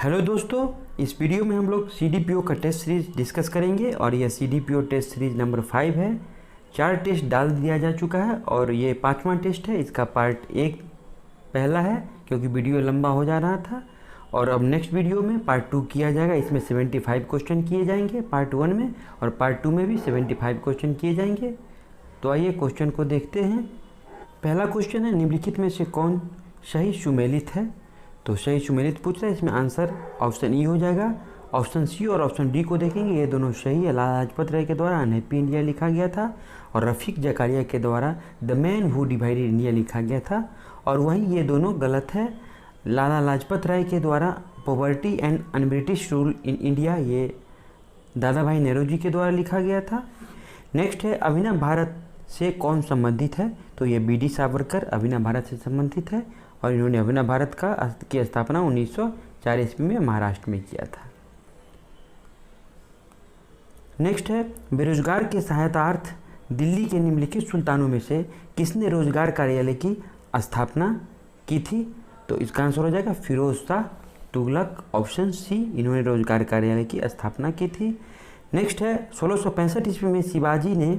Hello दोस्तों, इस video में हम लोग CDPO का टेस्ट सीरीज डिस्कस करेंगे और यह CDPO टेस्ट सीरीज नंबर 5 है। 4 टेस्ट डाल दिया जा चुका है और ये 5वां टेस्ट है। इसका पार्ट 1 पहला है क्योंकि वीडियो लंबा हो जा रहा था, और अब नेक्स्ट वीडियो में पार्ट 2 किया जाएगा। इसमें 75 क्वेश्चन किए जाएंगे पार्ट 1 में, और पार्ट 2 में भी 75 क्वेश्चन किए जाएंगे। तो आइए क्वेश्चन को देखते हैं। पहला क्वेश्चन है, निम्नलिखित में से कौन सही सुमेलित है? तो सही सुमेलित पूछ रहा है, इसमें आंसर ऑप्शन ई हो जाएगा। ऑप्शन सी और ऑप्शन डी को देखेंगे, ये दोनों सही है। लाला लाजपत राय के द्वारा अनहैप्पी इंडिया लिखा गया था और रफ़ीक जकारिया के द्वारा the man who divided India लिखा गया था, और वहीं ये दोनों गलत है। लाला लाजपत राय के द्वारा poverty and un British rule in India, ये दादा भाई नेहरू जी के द्वारा लिखा गया था। नेक्स्ट है, अभिनव भारत से कौन संबंधित है? तो ये BD सावरकर अभिनव भारत से संबंधित है, और इन्होंने अभिनव भारत की स्थापना 1904 ईस्वी में महाराष्ट्र में किया था। नेक्स्ट है, बेरोजगार के सहायतार्थ दिल्ली के निम्नलिखित सुल्तानों में से किसने रोजगार कार्यालय की स्थापना की थी? तो इसका आंसर हो जाएगा फिरोज शाह तुगलक, ऑप्शन सी, इन्होंने रोजगार कार्यालय की स्थापना की थी। नेक्स्ट है, 1665 ईस्वी में शिवाजी ने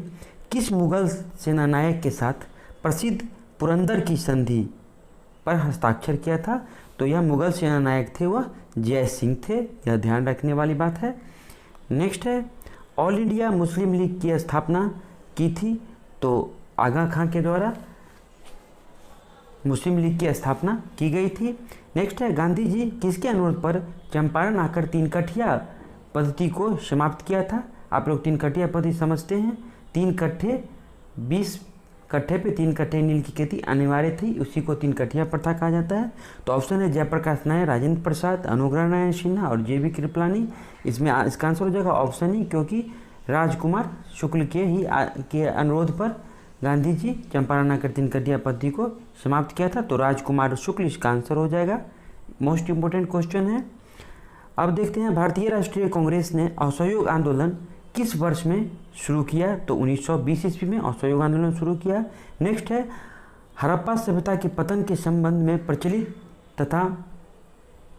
किस मुगल सेनानायक के साथ प्रसिद्ध पुरंदर की संधि पर हस्ताक्षर किया था? तो यह मुगल सेनानायक थे, वह जय सिंह थे, यह ध्यान रखने वाली बात है। नेक्स्ट है, ऑल इंडिया मुस्लिम लीग की स्थापना की थी? तो आगा खां के द्वारा मुस्लिम लीग की स्थापना की गई थी। नेक्स्ट है, गांधी जी किसके अनुरोध पर चंपारण आकर 3 कठिया पद्धति को समाप्त किया था? आप लोग 3 कठिया पद्धति समझते हैं, 3 कट्ठे 20 कट्ठे पे 3 कट्ठे नील की खेती अनिवार्य थी, उसी को 3 कठिया प्रथा कहा जाता है। तो ऑप्शन है जयप्रकाश नायर, राजेंद्र प्रसाद, अनुग्रह नारायण सिन्हा और JB कृपलानी। इसमें इसका आंसर हो जाएगा ऑप्शन ही, क्योंकि राजकुमार शुक्ल के अनुरोध पर गांधी जी चंपारण आकर 3 कठिया पद्धति को समाप्त किया था। तो राजकुमार शुक्ल इसका आंसर हो जाएगा। मोस्ट इंपोर्टेंट क्वेश्चन है। अब देखते हैं, भारतीय राष्ट्रीय कांग्रेस ने असहयोग आंदोलन किस वर्ष में शुरू किया? तो 1920 ईस्वी में असहयोग आंदोलन शुरू किया। नेक्स्ट है, हड़प्पा सभ्यता के पतन के संबंध में प्रचलित तथा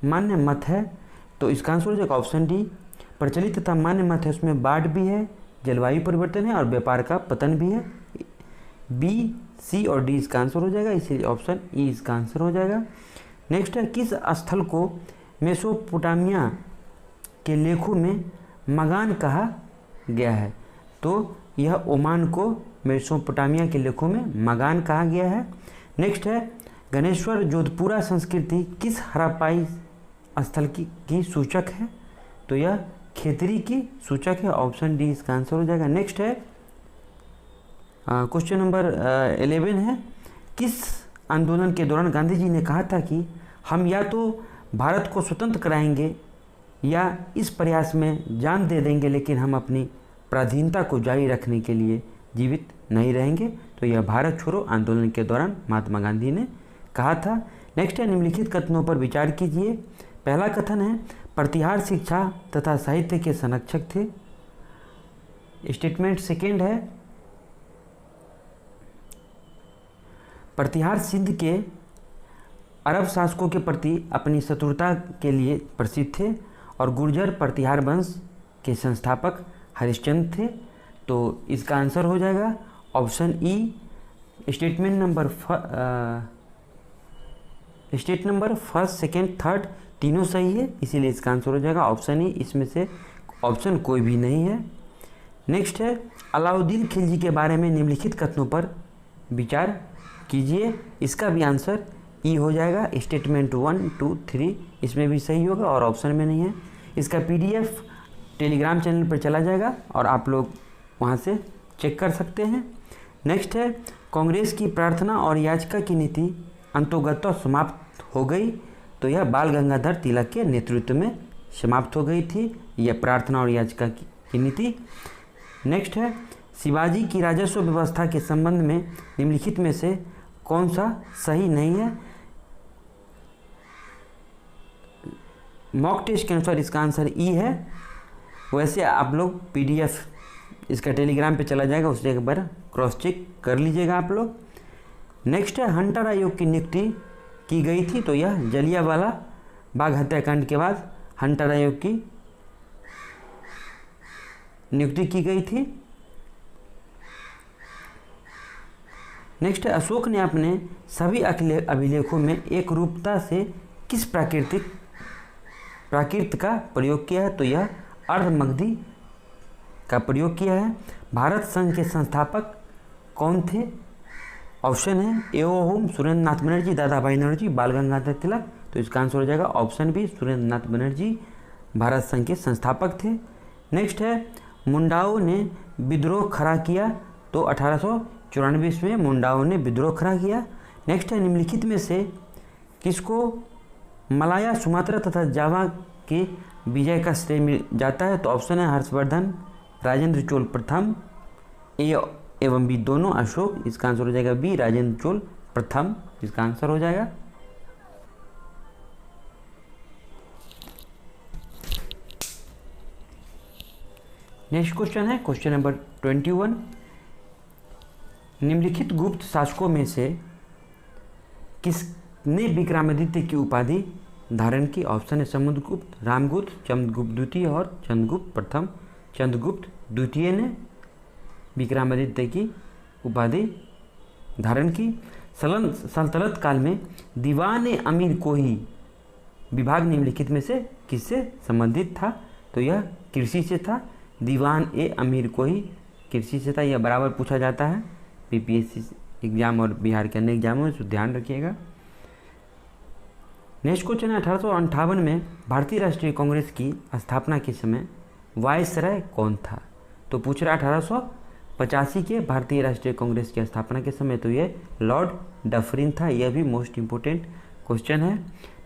मान्य मत है? तो इसका आंसर हो जाएगा ऑप्शन डी, प्रचलित तथा मान्य मत है, उसमें बाढ़ भी है, जलवायु परिवर्तन है और व्यापार का पतन भी है। B, C और D इसका आंसर हो जाएगा, इसलिए ऑप्शन ई इसका आंसर हो जाएगा। नेक्स्ट है, किस स्थल को मेसोपोटामिया के लेखों में मगान कहा गया है? तो यह ओमान को मेसोपोटामिया के लेखों में मगान कहा गया है। नेक्स्ट है, गणेश्वर जोधपुरा संस्कृति किस हड़प्पाई स्थल की सूचक है? तो यह खेतरी की सूचक है, ऑप्शन डी इसका आंसर हो जाएगा। नेक्स्ट है, क्वेश्चन नंबर 11 है, किस आंदोलन के दौरान गांधी जी ने कहा था कि हम या तो भारत को स्वतंत्र कराएंगे या इस प्रयास में जान दे देंगे, लेकिन हम अपनी पराधीनता को जारी रखने के लिए जीवित नहीं रहेंगे? तो यह भारत छोड़ो आंदोलन के दौरान महात्मा गांधी ने कहा था। नेक्स्ट है, निम्नलिखित कथनों पर विचार कीजिए। पहला कथन है, प्रतिहार शिक्षा तथा साहित्य के संरक्षक थे। स्टेटमेंट सेकेंड है, प्रतिहार सिंध के अरब शासकों के प्रति अपनी शत्रुता के लिए प्रसिद्ध थे, और गुर्जर प्रतिहार वंश के संस्थापक हरिश्चंद्र थे। तो इसका आंसर हो जाएगा option E. Statement number first, second, third तीनों सही है, इसीलिए इसका आंसर हो जाएगा ऑप्शन ई। इसमें से ऑप्शन कोई भी नहीं है। नेक्स्ट है, अलाउद्दीन खिलजी के बारे में निम्नलिखित कथनों पर विचार कीजिए। इसका भी आंसर ई हो जाएगा। स्टेटमेंट 1, 2, 3 इसमें भी सही होगा और ऑप्शन में नहीं है। इसका PDF टेलीग्राम चैनल पर चला जाएगा और आप लोग वहां से चेक कर सकते हैं। नेक्स्ट है, कांग्रेस की प्रार्थना और याचिका की नीति अंतोगत्वा समाप्त हो गई? तो यह बाल गंगाधर तिलक के नेतृत्व में समाप्त हो गई थी, यह प्रार्थना और याचिका की नीति। नेक्स्ट है, शिवाजी की राजस्व व्यवस्था के संबंध में निम्नलिखित में से कौन सा सही नहीं है? मॉक टेस्ट के अनुसार इसका आंसर ई है। वैसे आप लोग PDF इसका टेलीग्राम पे चला जाएगा, उससे एक बार क्रॉस चेक कर लीजिएगा आप लोग। नेक्स्ट है, हंटर आयोग की नियुक्ति की गई थी? तो यह जलियांवाला बाग हत्याकांड के बाद हंटर आयोग की नियुक्ति की गई थी। नेक्स्ट है, अशोक ने अपने सभी अभिलेखों में एक रूपता से किस प्राकृत का प्रयोग किया है? तो यह अर्धमगधी का प्रयोग किया है। भारत संघ के संस्थापक कौन थे? ऑप्शन है ए ओम सुरेंद्र नाथ बनर्जी, दादा भाई नौरोजी, बाल गंगाधर तिलक। तो इसका आंसर हो जाएगा ऑप्शन बी, सुरेंद्र नाथ बनर्जी भारत संघ के संस्थापक थे। नेक्स्ट है, मुंडाओं ने विद्रोह खड़ा किया। तो 1894 में मुंडाओं ने विद्रोह खड़ा किया। नेक्स्ट है, निम्नलिखित में से किसको मलाया, सुमात्रा तथा जावा के विजय का श्रेय मिल जाता है? तो ऑप्शन है हर्षवर्धन, राजेंद्र चोल प्रथम, ए एवं बी दोनों, अशोक। इसका आंसर हो जाएगा बी, राजेंद्र चोल प्रथम। इसका आंसर हो जाएगा। नेक्स्ट क्वेश्चन है क्वेश्चन नंबर 21। निम्नलिखित गुप्त शासकों में से किसने विक्रमादित्य की उपाधि धारण की? ऑप्शन है समुद्रगुप्त, रामगुप्त, चंद्रगुप्त द्वितीय और चंद्रगुप्त प्रथम। चंद्रगुप्त द्वितीय ने विक्रमादित्य की उपाधि धारण की। सल्तनत काल में दीवान अमीर कोही विभाग निम्नलिखित में से किससे संबंधित था? तो यह कृषि से था। दीवान ए अमीर कोही कृषि से था। यह बराबर पूछा जाता है बीपीएससी एग्जाम और बिहार के अन्य एग्जामों में, तो ध्यान रखिएगा। नेक्स्ट क्वेश्चन है, 1858 में भारतीय राष्ट्रीय कांग्रेस की स्थापना के समय वायसराय कौन था? तो पूछ रहा 1885 के भारतीय राष्ट्रीय कांग्रेस की स्थापना के समय, तो ये लॉर्ड डफरिन था। यह भी मोस्ट इंपोर्टेंट क्वेश्चन है।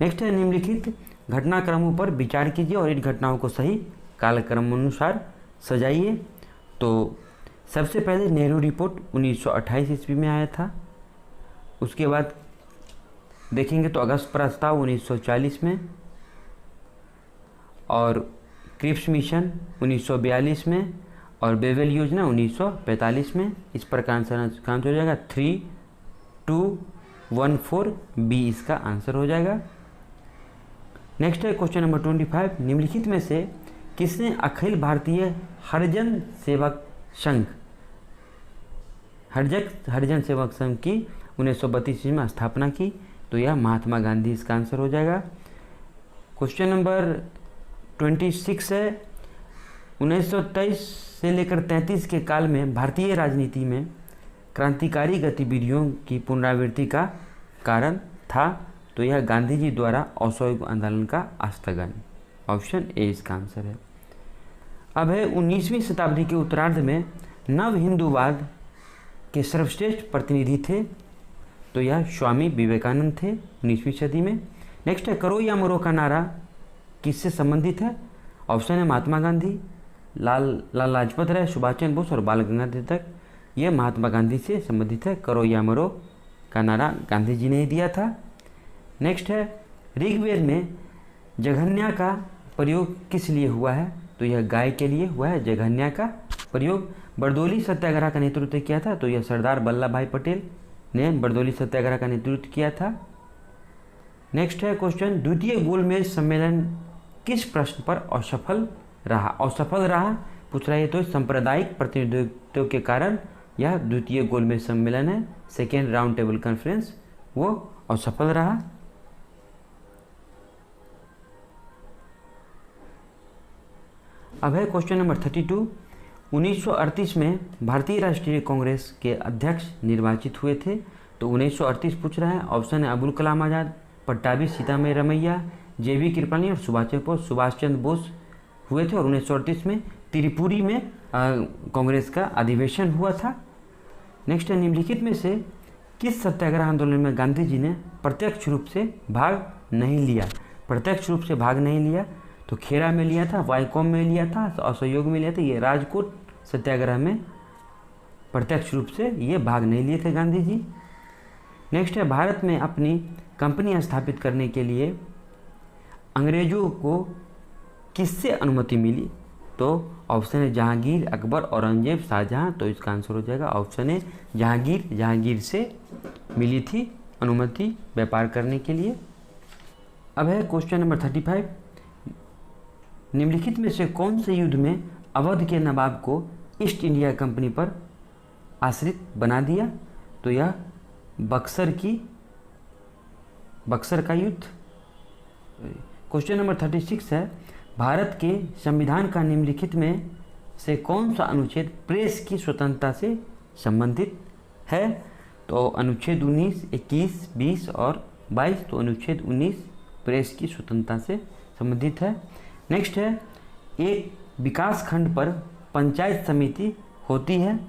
नेक्स्ट है, निम्नलिखित घटनाक्रमों पर विचार कीजिए और इन घटनाओं को सही कालक्रम अनुसार सजाइए। तो सबसे पहले नेहरू रिपोर्ट 1928 ईस्वी में आया था। उसके बाद देखेंगे तो अगस्त प्रस्ताव 1940 में, और क्रिप्स मिशन 1942 में, और बेवेल योजना 1945 में। इस प्रकार का आंसर हो जाएगा 3214 बी इसका आंसर हो जाएगा। नेक्स्ट है क्वेश्चन नंबर 25। निम्नलिखित में से किसने अखिल भारतीय हरिजन सेवक संघ हरिजन सेवक संघ की 1932 में स्थापना की? तो यह महात्मा गांधी इसका आंसर हो जाएगा। क्वेश्चन नंबर 26 है, 1923 से लेकर 33 के काल में भारतीय राजनीति में क्रांतिकारी गतिविधियों की पुनरावृत्ति का कारण था? तो यह गांधी जी द्वारा असहयोग आंदोलन का स्थगन। ऑप्शन ए इसका आंसर है। अब है 19वीं शताब्दी के उत्तरार्ध में नव हिंदूवाद के सर्वश्रेष्ठ प्रतिनिधि थे? तो यह स्वामी विवेकानंद थे 19वीं सदी में। नेक्स्ट है, करो या मरो का नारा किससे संबंधित है? ऑप्शन है महात्मा गांधी, लाल लाजपत राय, सुभाष चंद्र बोस और बाल गंगाधर तिलक। यह महात्मा गांधी से संबंधित है। करो या मरो का नारा गांधी जी ने ही दिया था। नेक्स्ट है, ऋग्वेद में जघन्या का प्रयोग किस लिए हुआ है? तो यह गाय के लिए हुआ है जघन्या का प्रयोग। बरदौली सत्याग्रह का नेतृत्व किया था? तो यह सरदार वल्लभ भाई पटेल ने बरदौली सत्याग्रह का नेतृत्व किया था। नेक्स्ट है क्वेश्चन, द्वितीय गोलमेज सम्मेलन किस प्रश्न पर असफल रहा? असफल रहा पूछ रहा है। तो सांप्रदायिक प्रतिनिधित्व के कारण यह द्वितीय गोलमेज सम्मेलन है, सेकेंड राउंड टेबल कॉन्फ्रेंस, वो असफल रहा। अब है क्वेश्चन नंबर 32। 1938 में भारतीय राष्ट्रीय कांग्रेस के अध्यक्ष निर्वाचित हुए थे? तो 1938 पूछ रहा है। ऑप्शन है अबुल कलाम आज़ाद, पट्टाभी सीतामढ़ी रमैया, जेबी कृपलानी और सुभाष चंद्र बोस हुए थे। और 1938 में त्रिपुरी में कांग्रेस का अधिवेशन हुआ था। नेक्स्ट है, निम्नलिखित में से किस सत्याग्रह आंदोलन में गांधी जी ने प्रत्यक्ष रूप से भाग नहीं लिया? प्रत्यक्ष रूप से भाग नहीं लिया तो खेड़ा में लिया था, वाईकॉम में लिया था, असहयोग में लिया था। ये राजकोट सत्याग्रह में प्रत्यक्ष रूप से ये भाग नहीं लिए थे गांधी जी। नेक्स्ट है, भारत में अपनी कंपनी स्थापित करने के लिए अंग्रेजों को किससे अनुमति मिली? तो ऑप्शन है जहांगीर, अकबर, औरंगजेब, शाहजहां। तो इसका आंसर हो जाएगा ऑप्शन है जहांगीर से मिली थी अनुमति व्यापार करने के लिए। अब है क्वेश्चन नंबर 35। निम्नलिखित में से कौन से युद्ध में अवध के नवाब को ईस्ट इंडिया कंपनी पर आश्रित बना दिया? तो यह बक्सर का युद्ध। क्वेश्चन नंबर 36 है, भारत के संविधान का निम्नलिखित में से कौन सा अनुच्छेद प्रेस की स्वतंत्रता से संबंधित है? तो अनुच्छेद 19, 21, 20 और 22। तो अनुच्छेद 19 प्रेस की स्वतंत्रता से संबंधित है। नेक्स्ट है, एक विकास खंड पर पंचायत समिति होती है,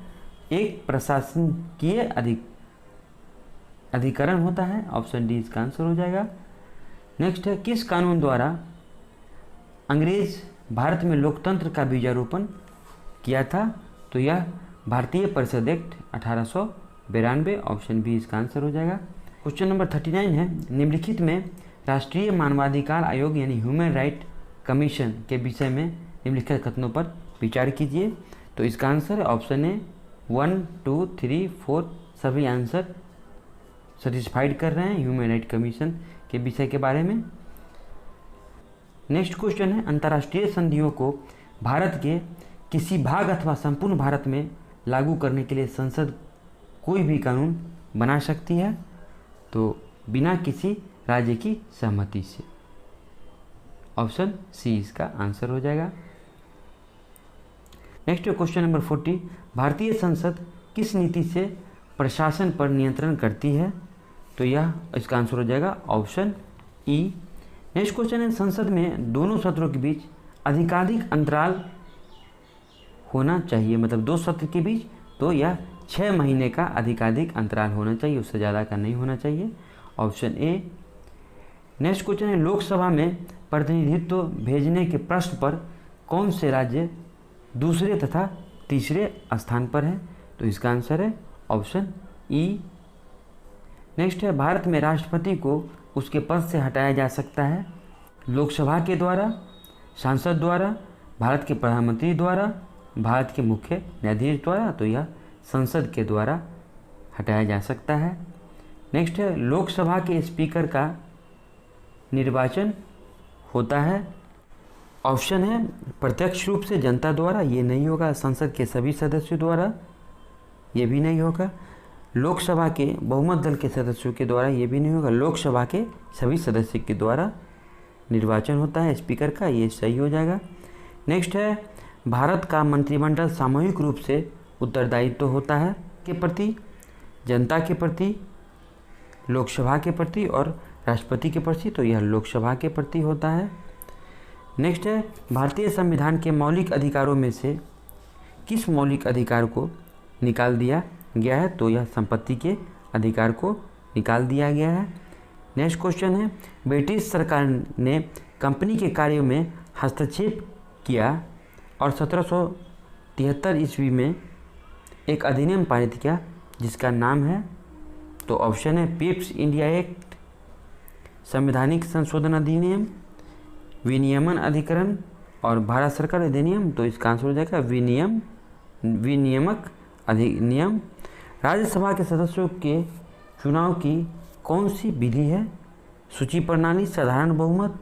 एक प्रशासकीय अधिकरण होता है। ऑप्शन डी इसका आंसर हो जाएगा। नेक्स्ट है, किस कानून द्वारा अंग्रेज भारत में लोकतंत्र का बीजारोपण किया था? तो यह भारतीय परिषद एक्ट 1892। ऑप्शन बी इसका आंसर हो जाएगा। क्वेश्चन नंबर 39 है, निम्नलिखित में राष्ट्रीय मानवाधिकार आयोग यानी ह्यूमन राइट कमीशन के विषय में निम्नलिखित कथनों पर विचार कीजिए। तो इसका आंसर है ऑप्शन ए 1, 2, 3, 4 सभी आंसर सेटिस्फाइड कर रहे हैं ह्यूमन राइट कमीशन के विषय के बारे में। नेक्स्ट क्वेश्चन है, अंतर्राष्ट्रीय संधियों को भारत के किसी भाग अथवा संपूर्ण भारत में लागू करने के लिए संसद कोई भी कानून बना सकती है? तो बिना किसी राज्य की सहमति से। ऑप्शन सी इसका आंसर हो जाएगा। नेक्स्ट क्वेश्चन नंबर 40, भारतीय संसद किस नीति से प्रशासन पर नियंत्रण करती है? तो यह इसका आंसर हो जाएगा ऑप्शन ई। नेक्स्ट क्वेश्चन है, संसद में दोनों सत्रों के बीच अधिकाधिक अंतराल होना चाहिए, मतलब दो सत्र के बीच तो यह 6 महीने का अधिकाधिक अंतराल होना चाहिए, उससे ज़्यादा का नहीं होना चाहिए। Option A. नेक्स्ट क्वेश्चन है, लोकसभा में प्रतिनिधित्व भेजने के प्रश्न पर कौन से राज्य दूसरे तथा तीसरे स्थान पर है? तो इसका आंसर है ऑप्शन ई। नेक्स्ट है, भारत में राष्ट्रपति को उसके पद से हटाया जा सकता है लोकसभा के द्वारा, सांसद द्वारा, भारत के प्रधानमंत्री द्वारा, भारत के मुख्य न्यायाधीश द्वारा। तो यह संसद के द्वारा हटाया जा सकता है। नेक्स्ट है, लोकसभा के स्पीकर का निर्वाचन होता है। ऑप्शन है प्रत्यक्ष रूप से जनता द्वारा, ये नहीं होगा। संसद के सभी सदस्यों द्वारा, ये भी नहीं होगा। लोकसभा के बहुमत दल के सदस्यों के द्वारा, ये भी नहीं होगा। लोकसभा के सभी सदस्यों के द्वारा निर्वाचन होता है स्पीकर का, ये सही हो जाएगा। नेक्स्ट है, भारत का मंत्रिमंडल सामूहिक रूप से उत्तरदायित्व होता है के प्रति, जनता के प्रति, लोकसभा के प्रति और राष्ट्रपति के प्रति। तो यह लोकसभा के प्रति होता है। नेक्स्ट है, भारतीय संविधान के मौलिक अधिकारों में से किस मौलिक अधिकार को निकाल दिया गया है? तो यह संपत्ति के अधिकार को निकाल दिया गया है। नेक्स्ट क्वेश्चन है, ब्रिटिश सरकार ने कंपनी के कार्यों में हस्तक्षेप किया और 1773 ईस्वी में एक अधिनियम पारित किया जिसका नाम है, तो ऑप्शन है पिप्स इंडिया एक्ट, संवैधानिक संशोधन अधिनियम, विनियमन अधिकरण और भारत सरकार अधिनियम। तो इसका आंसर हो जाएगा विनियमक अधिनियम। राज्यसभा के सदस्यों के चुनाव की कौन सी विधि है? सूची प्रणाली, साधारण बहुमत,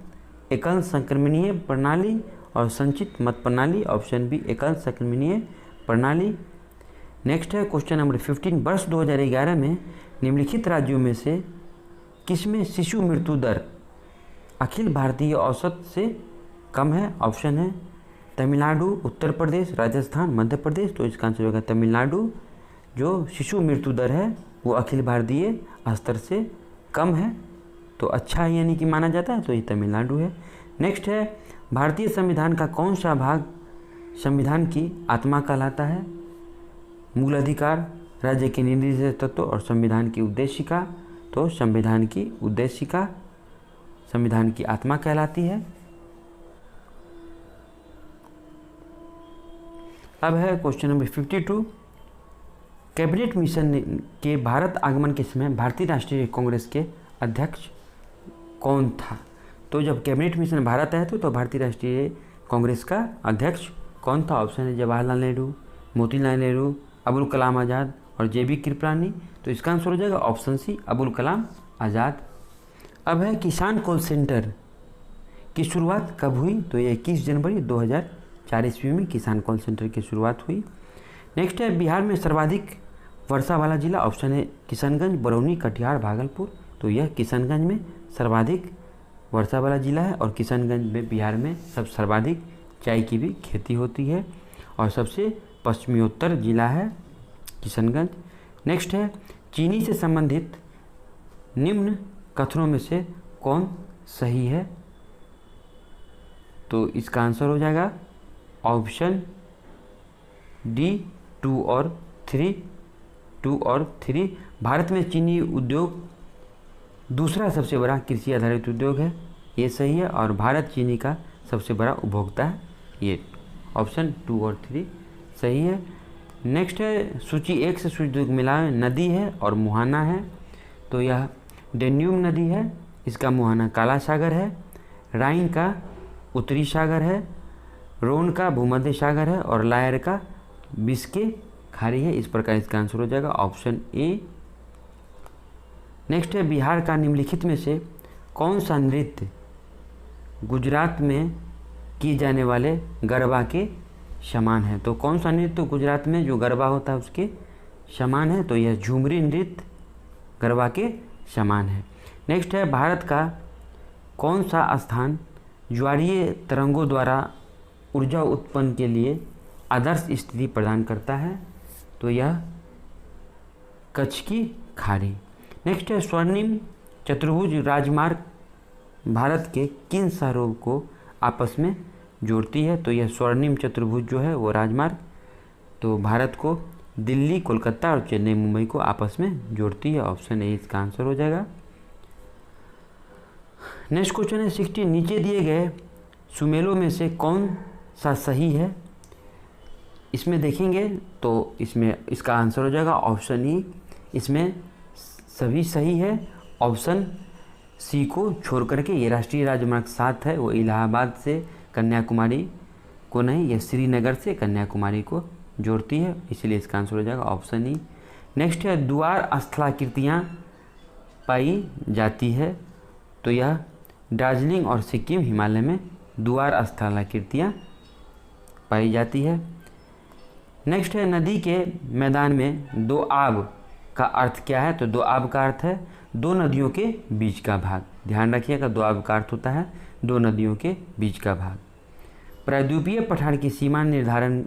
एकल संक्रमणीय प्रणाली और संचित मत प्रणाली। ऑप्शन बी एकल संक्रमणीय प्रणाली। नेक्स्ट है क्वेश्चन नंबर 15, वर्ष 2011 में निम्नलिखित राज्यों में से किसमें शिशु मृत्यु दर अखिल भारतीय औसत से कम है? ऑप्शन है तमिलनाडु, उत्तर प्रदेश, राजस्थान, मध्य प्रदेश। तो इसका आंसर होगा तमिलनाडु। जो शिशु मृत्यु दर है वो अखिल भारतीय स्तर से कम है, तो अच्छा है यानी कि माना जाता है, तो ये तमिलनाडु है। नेक्स्ट है, भारतीय संविधान का कौन सा भाग संविधान की आत्मा कहलाता है? मूल अधिकार, राज्य के निर्देश तत्व और संविधान की उद्देशिका। तो संविधान की उद्देशिका संविधान की आत्मा कहलाती है। अब है क्वेश्चन नंबर 52, कैबिनेट मिशन के भारत आगमन के समय भारतीय राष्ट्रीय कांग्रेस के अध्यक्ष कौन था? तो जब कैबिनेट मिशन भारत आया तो भारतीय राष्ट्रीय कांग्रेस का अध्यक्ष कौन था? ऑप्शन है जवाहरलाल नेहरू, मोतीलाल नेहरू, अबुल कलाम आज़ाद और जे.बी. कृपलानी। तो इसका आंसर हो जाएगा ऑप्शन सी अबुल कलाम आज़ाद। अब है किसान कॉल सेंटर की शुरुआत कब हुई? तो ये 21 जनवरी 2004 ईस्वी में किसान कॉल सेंटर की शुरुआत हुई। नेक्स्ट है बिहार में सर्वाधिक वर्षा वाला जिला, ऑप्शन है किशनगंज, बरौनी, कटिहार, भागलपुर। तो यह किशनगंज में सर्वाधिक वर्षा वाला जिला है और किशनगंज में बिहार में सर्वाधिक चाय की भी खेती होती है और सबसे पश्चिमोत्तर जिला है किशनगंज। नेक्स्ट है चीनी से संबंधित निम्न कथनों में से कौन सही है? तो इसका आंसर हो जाएगा ऑप्शन डी 2 और 3। भारत में चीनी उद्योग दूसरा सबसे बड़ा कृषि आधारित उद्योग है, ये सही है, और भारत चीनी का सबसे बड़ा उपभोक्ता है, ये ऑप्शन 2 और 3 सही है। नेक्स्ट है सूची 1 से सूची 2 मिलाएं, नदी है और मुहाना है। तो यह डेन्यूब नदी है, इसका मुहाना काला सागर है, राइन का उत्तरी सागर है, रोन का भूमध्य सागर है और लायर का बिस्के खाड़ी है। इस प्रकार इसका आंसर हो जाएगा ऑप्शन ए। नेक्स्ट है बिहार का निम्नलिखित में से कौन सा नृत्य गुजरात में किए जाने वाले गरबा के समान है? तो कौन सा नृत्य गुजरात में जो गरबा होता है उसके समान है? तो यह झूमरी नृत्य गरबा के समान है। नेक्स्ट है भारत का कौन सा स्थान ज्वारीय तरंगों द्वारा ऊर्जा उत्पन्न के लिए आदर्श स्थिति प्रदान करता है? तो यह कच्छ की खाड़ी। नेक्स्ट है स्वर्णिम चतुर्भुज राजमार्ग भारत के किन शहरों को आपस में जोड़ती है? तो यह स्वर्णिम चतुर्भुज जो है वो राजमार्ग तो भारत को दिल्ली, कोलकाता और चेन्नई, मुंबई को आपस में जोड़ती है, ऑप्शन ए इसका आंसर हो जाएगा। नेक्स्ट क्वेश्चन है 60, नीचे दिए गए सुमेलों में से कौन सा सही है? इसमें देखेंगे तो इसमें इसका आंसर हो जाएगा ऑप्शन ई, इसमें सभी सही है। ऑप्शन सी को छोड़ करके, ये राष्ट्रीय राजमार्ग 7 है, वो इलाहाबाद से कन्याकुमारी को नहीं, यह श्रीनगर से कन्याकुमारी को जोड़ती है, इसलिए इसका आंसर हो जाएगा ऑप्शन ई। नेक्स्ट है द्वार स्थलाकृतियाँ पाई जाती है, तो यह दार्जिलिंग और सिक्किम, हिमालय में द्वार स्थलाकृतियाँ पाई जाती है। नेक्स्ट है नदी के मैदान में दो आब का अर्थ क्या है? तो दो आब का अर्थ है दो नदियों के बीच का भाग, ध्यान रखिएगा, दो आब का अर्थ होता है दो नदियों के बीच का भाग। प्रायद्वीपीय पठार की सीमा निर्धारण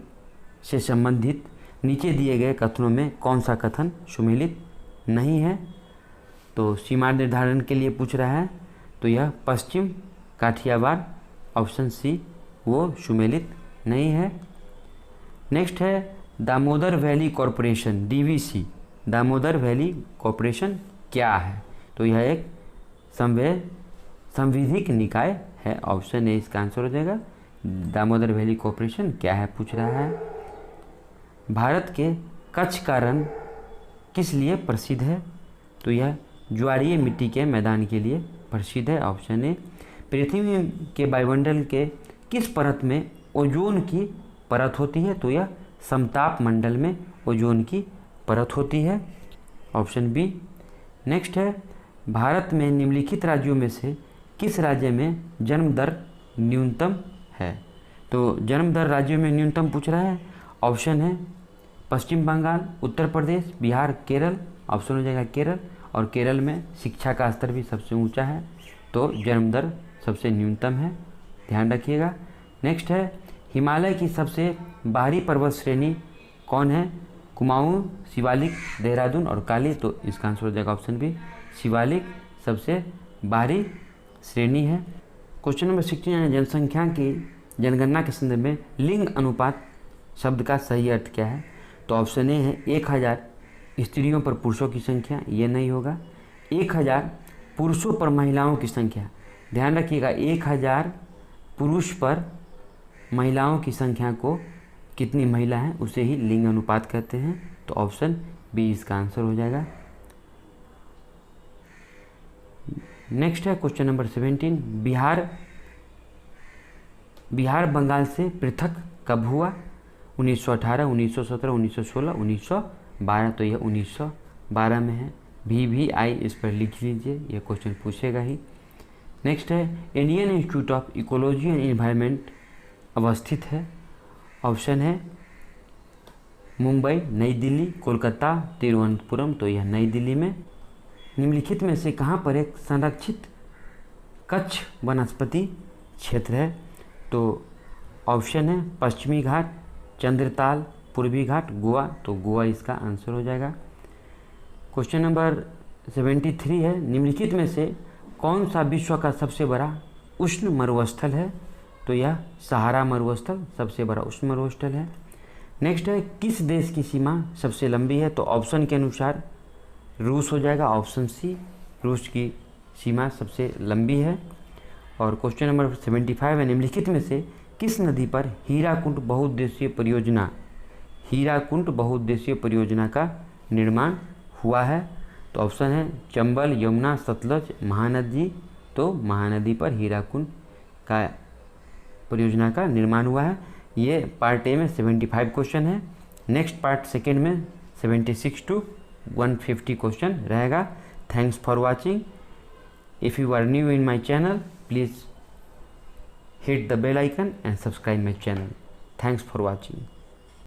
से संबंधित नीचे दिए गए कथनों में कौन सा कथन सुमेलित नहीं है? तो सीमा निर्धारण के लिए पूछ रहा है, तो यह पश्चिम काठियावाड़, ऑप्शन सी वो सुमेलित नहीं है। नेक्स्ट है Damodar valley corporation, DVC, Damodar valley corporation क्या है? तो यह एक संवैधानिक निकाय है, ऑप्शन ए इसका आंसर हो जाएगा। दामोदर वैली कॉरपोरेशन क्या है पूछ रहा है। भारत के कच्छ का रण किस लिए प्रसिद्ध है? तो यह ज्वारीय मिट्टी के मैदान के लिए प्रसिद्ध है, ऑप्शन ए। पृथ्वी के वायुमंडल के किस परत में ओजोन की परत होती है? तो यह समताप मंडल में ओजोन की परत होती है, ऑप्शन बी। नेक्स्ट है भारत में निम्नलिखित राज्यों में से किस राज्य में जन्म दर न्यूनतम है? तो जन्म दर राज्यों में न्यूनतम पूछ रहा है, ऑप्शन है पश्चिम बंगाल, उत्तर प्रदेश, बिहार, केरल, ऑप्शन हो जाएगा केरल, और केरल में शिक्षा का स्तर भी सबसे ऊंचा है, तो जन्म दर सबसे न्यूनतम है, ध्यान रखिएगा। नेक्स्ट है हिमालय की सबसे बाहरी पर्वत श्रेणी कौन है? कुमाऊं, शिवालिक, देहरादून और काली, तो इसका आंसर हो जाएगा ऑप्शन बी, शिवालिक सबसे बाहरी श्रेणी है। क्वेश्चन नंबर 16, जनसंख्या की जनगणना के संदर्भ में लिंग अनुपात शब्द का सही अर्थ क्या है? तो ऑप्शन ए है 1000 स्त्रियों पर पुरुषों की संख्या, ये नहीं होगा। 1000 पुरुषों पर महिलाओं की संख्या, ध्यान रखिएगा, 1000 पुरुष पर महिलाओं की संख्या को कितनी महिला हैं उसे ही लिंग अनुपात कहते हैं, तो ऑप्शन बी इसका आंसर हो जाएगा। नेक्स्ट है क्वेश्चन नंबर 17, बिहार बंगाल से पृथक कब हुआ? 1918, 1917, 1916, 1912, तो यह 1912 में है। VVI इस पर लिख लीजिए, यह क्वेश्चन पूछेगा ही। नेक्स्ट है Indian institute of ecology and environment अवस्थित है। ऑप्शन है मुंबई, नई दिल्ली, कोलकाता, तिरुवनंतपुरम। तो यह नई दिल्ली में। निम्नलिखित में से कहाँ पर एक संरक्षित कच्छ वनस्पति क्षेत्र है? तो ऑप्शन है पश्चिमी घाट, चंद्रताल, पूर्वी घाट, गोवा। तो गोवा इसका आंसर हो जाएगा। क्वेश्चन नंबर 73 है निम्नलिखित में से कौन सा विश्व का सबसे बड़ा उष्ण मरुस्थल है? तो यह सहारा मरुस्थल सबसे बड़ा उष्ण मरुस्थल है। नेक्स्ट है किस देश की सीमा सबसे लंबी है? तो ऑप्शन के अनुसार रूस हो जाएगा, ऑप्शन सी, रूस की सीमा सबसे लंबी है। और क्वेश्चन नंबर 75 है निम्नलिखित में से किस नदी पर हीराकुंड बहुउद्देशीय परियोजना का निर्माण हुआ है? तो ऑप्शन है चंबल, यमुना, सतलज, महानदी। तो महानदी पर हीराकुंड का परियोजना का निर्माण हुआ है। ये पार्ट ए में 75 क्वेश्चन है। नेक्स्ट पार्ट सेकेंड में 76 to 150 क्वेश्चन रहेगा। Thanks for watching. If you are new in my channel please hit the bell icon and subscribe my channel. Thanks for watching.